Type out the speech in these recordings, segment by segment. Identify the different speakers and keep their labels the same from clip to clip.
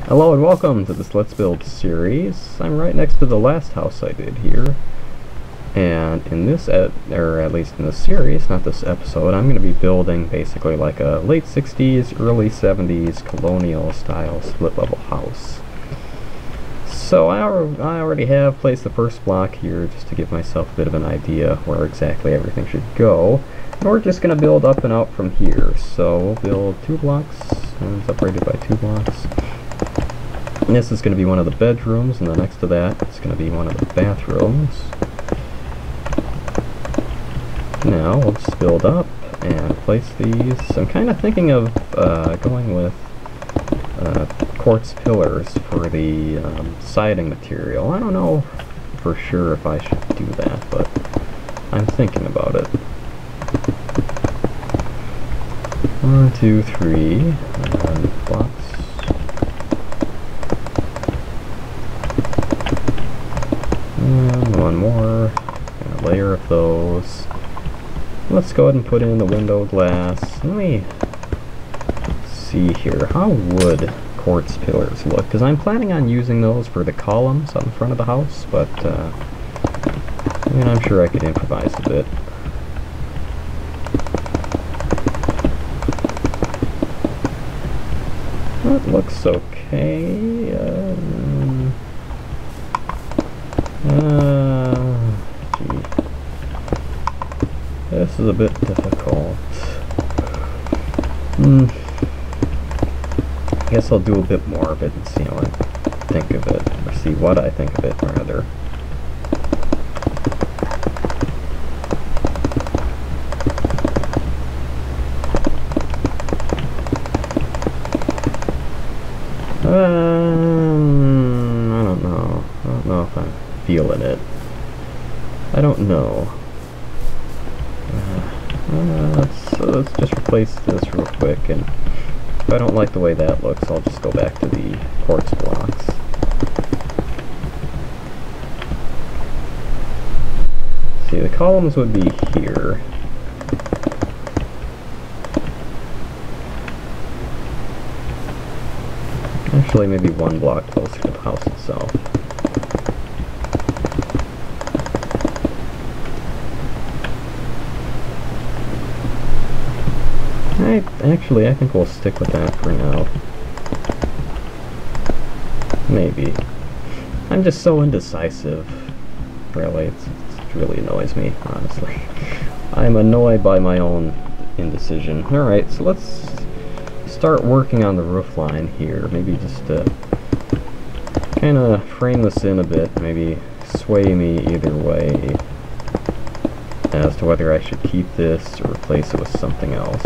Speaker 1: Hello and welcome to this Let's Build series. I'm right next to the last house I did here. And in this, or at least in this series, not this episode, I'm going to be building basically like a late 60s, early 70s colonial-style split-level house. So I already have placed the first block here just to give myself a bit of an idea where exactly everything should go. And we're just going to build up and out from here. So we'll build 2 blocks, and separated by 2 blocks. And this is going to be one of the bedrooms, and then next to that it's going to be one of the bathrooms. Now we'll just build up and place these. I'm kind of thinking of going with quartz pillars for the siding material. I don't know for sure if I should do that, but I'm thinking about it. 1, 2, 3, and blocks. And one more, and a layer of those. Let's go ahead and put in the window glass. Let me see here. How would quartz pillars look? Because I'm planning on using those for the columns on the front of the house, but I'm sure I could improvise a bit. That looks okay. Gee. This is a bit difficult. I guess I'll do a bit more of it and see how I think of it, or see what I think of it, rather. I don't know if I'm feeling it. I don't know. Let's just replace this real quick, and if I don't like the way that looks, I'll just go back to the quartz blocks. See, the columns would be here. Actually, maybe one block closer to the house itself. Actually, I think we'll stick with that for now. Maybe. I'm just so indecisive. Really, it really annoys me, honestly. I'm annoyed by my own indecision. Alright, so let's start working on the roof line here. Maybe just to kind of frame this in a bit, maybe sway me either way as to whether I should keep this or replace it with something else.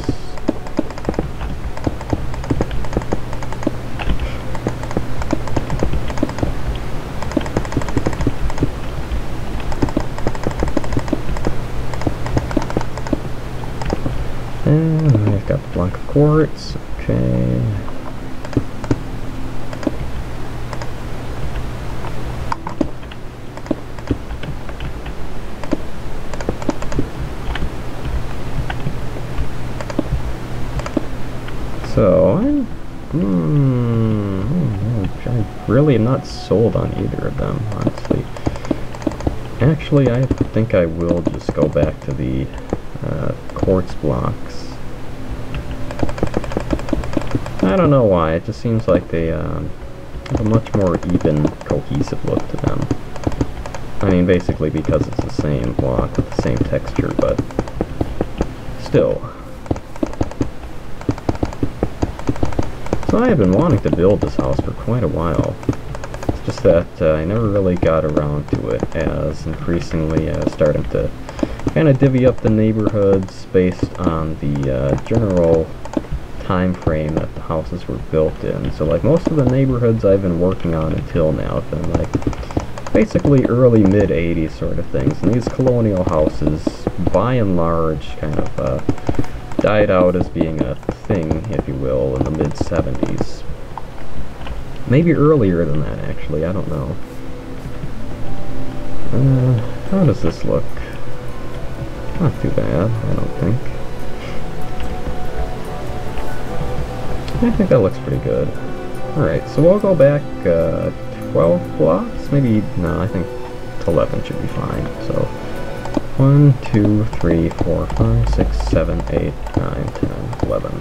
Speaker 1: And I've got the block of quartz. Okay. So I really am not sold on either of them, honestly. Actually, I think I will just go back to the quartz blocks. I don't know why, it just seems like they have a much more even, cohesive look to them. I mean, basically because it's the same block with the same texture, but still. So I have been wanting to build this house for quite a while. It's just that I never really got around to it, as increasingly I was starting to kind of divvy up the neighborhoods based on the general time frame that the houses were built in. So like most of the neighborhoods I've been working on until now have been like basically early mid 80s sort of things, and these colonial houses by and large kind of died out as being a thing, if you will, in the mid 70s. Maybe earlier than that, actually, I don't know. How does this look? Not too bad, I don't think. I think that looks pretty good. Alright, so we'll go back 12 blocks, maybe, no, I think 11 should be fine. So 1, 2, 3, 4, 5, 6, 7, 8, 9, 10, 11.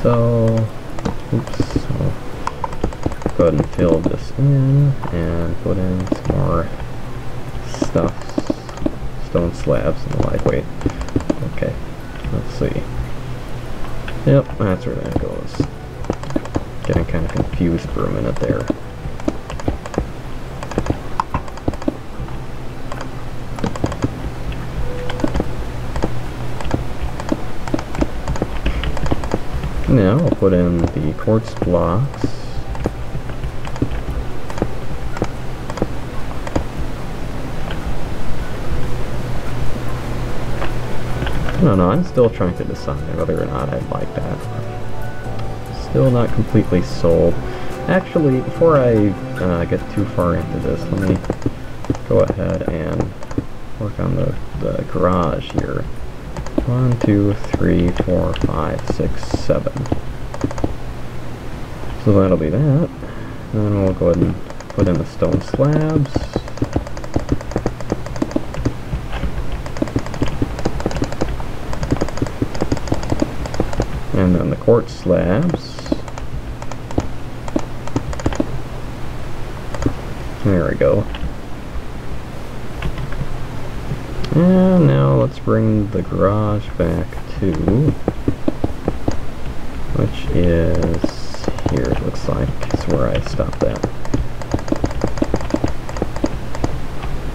Speaker 1: So, oops, I'll go ahead and fill this in and put in some more stuff, stone slabs and the lightweight. Okay, let's see. Yep, that's where that goes. Getting kind of confused for a minute there. Now I'll put in the quartz blocks. I don't know, I'm still trying to decide whether or not I like that. Still not completely sold. Actually, before I get too far into this, let me go ahead and work on the garage here. 1, 2, 3, 4, 5, 6, 7. So that'll be that. And then we'll go ahead and put in the stone slabs. And then the quartz slabs. There we go. And now let's bring the garage back to, which is here, it looks like. It's where I stopped at.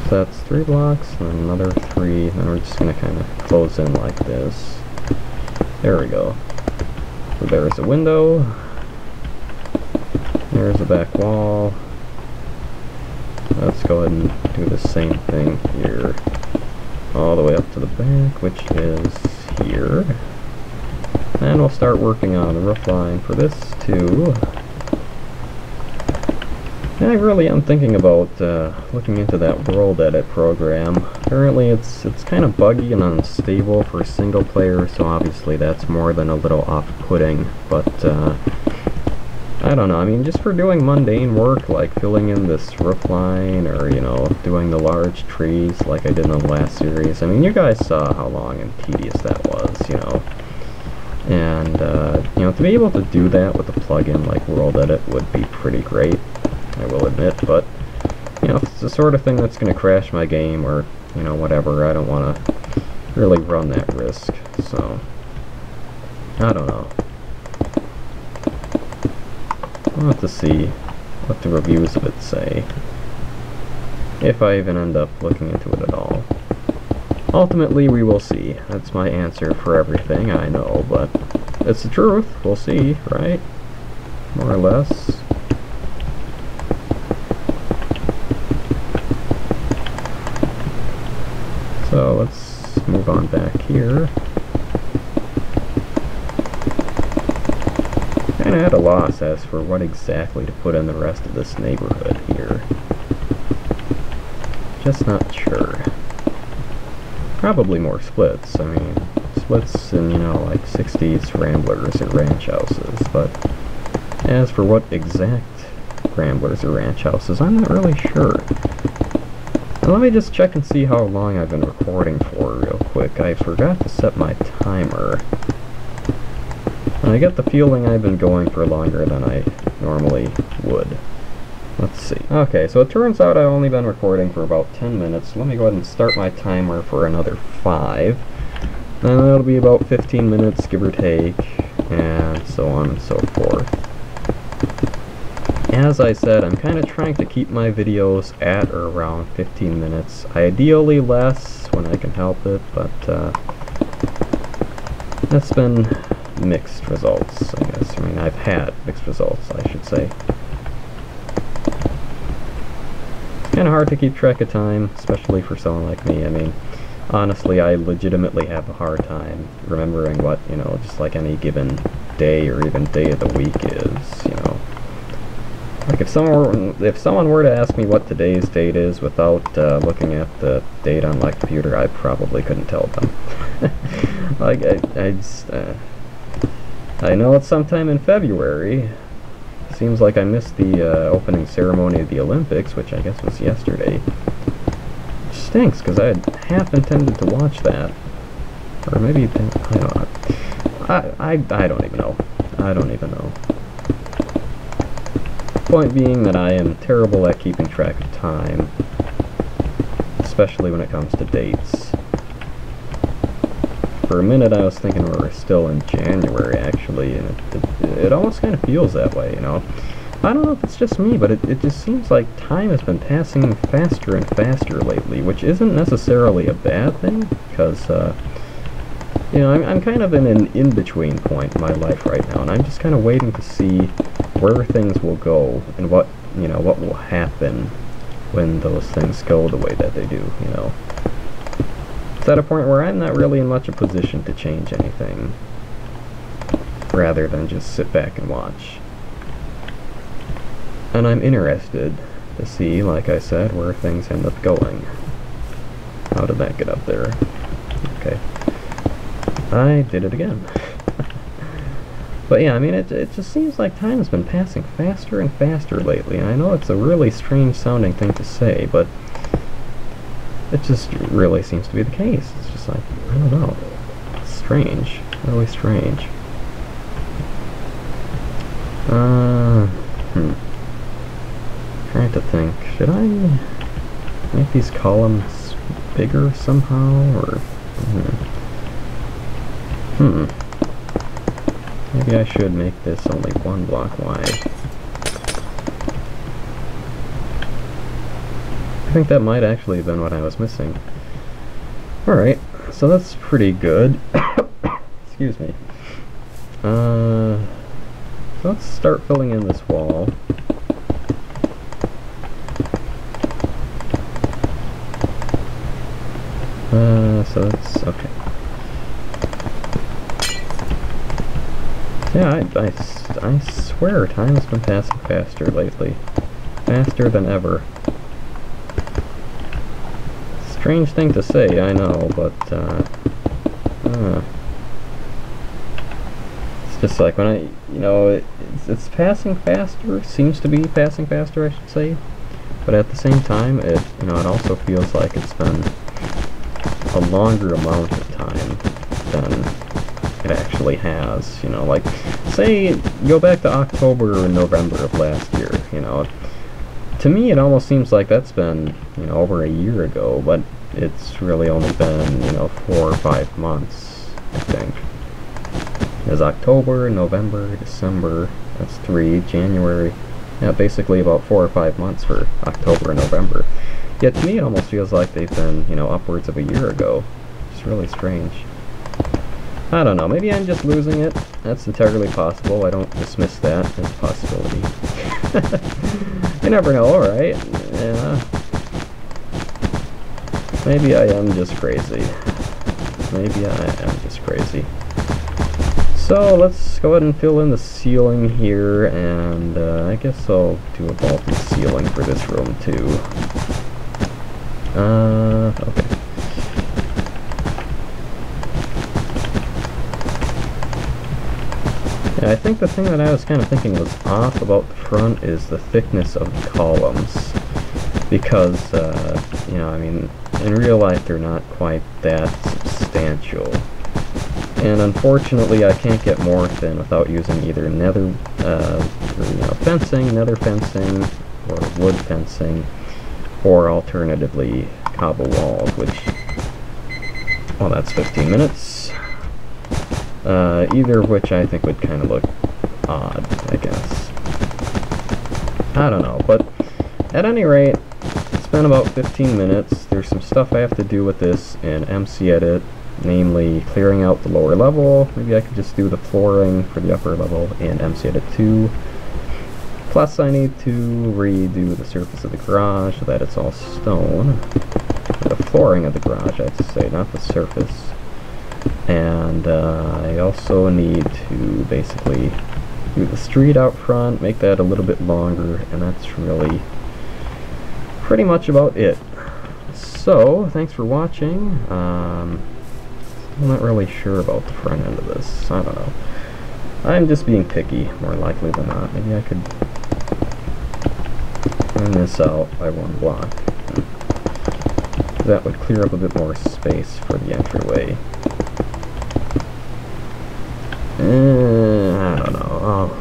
Speaker 1: So that's 3 blocks, and then another 3, then we're just going to kind of close in like this. There we go. So there's a window. There's a back wall. Let's go ahead and do the same thing here. All the way up to the back, which is here. And we'll start working on the roof line for this too. And I really am thinking about looking into that world edit program. Apparently it's kind of buggy and unstable for single player, so obviously that's more than a little off-putting, but I don't know, I mean, just for doing mundane work like filling in this roof line or, you know, doing the large trees like I did in the last series. I mean, you guys saw how long and tedious that was, you know. And, you know, to be able to do that with a plugin like World Edit would be pretty great, I will admit, but, you know, if it's the sort of thing that's going to crash my game or, you know, whatever, I don't want to really run that risk, so, I don't know. I'll have to see what the reviews of it say, if I even end up looking into it at all. Ultimately, we will see. That's my answer for everything, I know, but it's the truth. We'll see, right? More or less. So let's move on back here. Kinda at a loss as for what exactly to put in the rest of this neighborhood here. Just not sure. Probably more splits. I mean, splits in, you know, like 60s ramblers or ranch houses, but as for what exact ramblers or ranch houses, I'm not really sure. And let me just check and see how long I've been recording for real quick. I forgot to set my timer. And I get the feeling I've been going for longer than I normally would. Let's see. Okay, so it turns out I've only been recording for about 10 minutes. Let me go ahead and start my timer for another 5. And that'll be about 15 minutes, give or take, and so on and so forth. As I said, I'm kind of trying to keep my videos at or around 15 minutes. Ideally less when I can help it, but that's been mixed results, I guess. I mean, I've had mixed results, I should say. It's kind of hard to keep track of time, especially for someone like me. I mean, honestly, I legitimately have a hard time remembering what, you know, just like any given day or even day of the week is, you know. Like if someone were to ask me what today's date is without looking at the date on my computer, I probably couldn't tell them. Like, I know it's sometime in February. Seems like I missed the opening ceremony of the Olympics, which I guess was yesterday. Which stinks, because I had half intended to watch that. Or maybe, I don't know. I don't even know. I don't even know. Point being that I am terrible at keeping track of time, especially when it comes to dates. For a minute I was thinking we were still in January, actually, and it almost kind of feels that way, you know. I don't know if it's just me, but it just seems like time has been passing faster and faster lately, which isn't necessarily a bad thing, because, you know, I'm kind of in an in-between point in my life right now, and I'm just kind of waiting to see where things will go, and what, you know, what will happen when those things go the way that they do, you know. It's at a point where I'm not really in much a position to change anything, rather than just sit back and watch. And I'm interested to see, like I said, where things end up going. How did that get up there? Okay. I did it again. But yeah, I mean, it just seems like time has been passing faster and faster lately, and I know it's a really strange sounding thing to say, but it just really seems to be the case. It's just like, I don't know. It's strange. Really strange. Trying to think. Should I make these columns bigger somehow, or... Maybe I should make this only 1 block wide. I think that might actually have been what I was missing. Alright, so that's pretty good. Excuse me. So let's start filling in this wall. So that's okay. Yeah, I swear time has been passing faster lately. Faster than ever. Strange thing to say, I know, but it's just like when I, you know, it's passing faster, seems to be passing faster, I should say, but at the same time, it, you know, it also feels like it's been a longer amount of time than it actually has, you know, like, say, go back to October or November of last year, you know, to me it almost seems like that's been, you know, over a year ago, but it's really only been, you know, 4 or 5 months, I think. There's October, November, December, that's 3, January, yeah, basically about 4 or 5 months for October and November. Yet to me it almost feels like they've been, you know, upwards of a year ago. It's really strange. I don't know, maybe I'm just losing it. That's entirely possible. I don't dismiss that as a possibility. You never know, alright. Yeah. Maybe I am just crazy. Maybe I am just crazy. So let's go ahead and fill in the ceiling here, and I guess I'll do a vaulted ceiling for this room too. Okay. Yeah, I think the thing that I was kind of thinking was off about the front is the thickness of the columns. Because, you know, I mean, in real life they're not quite that substantial. And unfortunately I can't get more thin without using either nether, fencing, nether fencing, or wood fencing, or alternatively cobble walls, which, well, that's 15 minutes. Either of which I think would kind of look odd, I guess. I don't know, but at any rate, it's been about 15 minutes. There's some stuff I have to do with this in MC Edit, namely clearing out the lower level. Maybe I could just do the flooring for the upper level in MC Edit 2. Plus I need to redo the surface of the garage so that it's all stone. The flooring of the garage, I have to say, not the surface. And I also need to basically do the street out front, make that a little bit longer, and that's really pretty much about it. So, thanks for watching. I'm not really sure about the front end of this. I don't know. I'm just being picky, more likely than not. Maybe I could turn this out by 1 block. That would clear up a bit more space for the entryway. I don't know.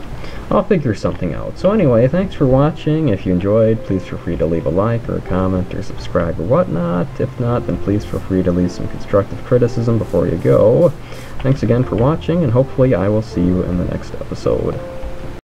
Speaker 1: I'll figure something out. So anyway, thanks for watching. If you enjoyed, please feel free to leave a like or a comment or subscribe or whatnot. If not, then please feel free to leave some constructive criticism before you go. Thanks again for watching, and hopefully I will see you in the next episode.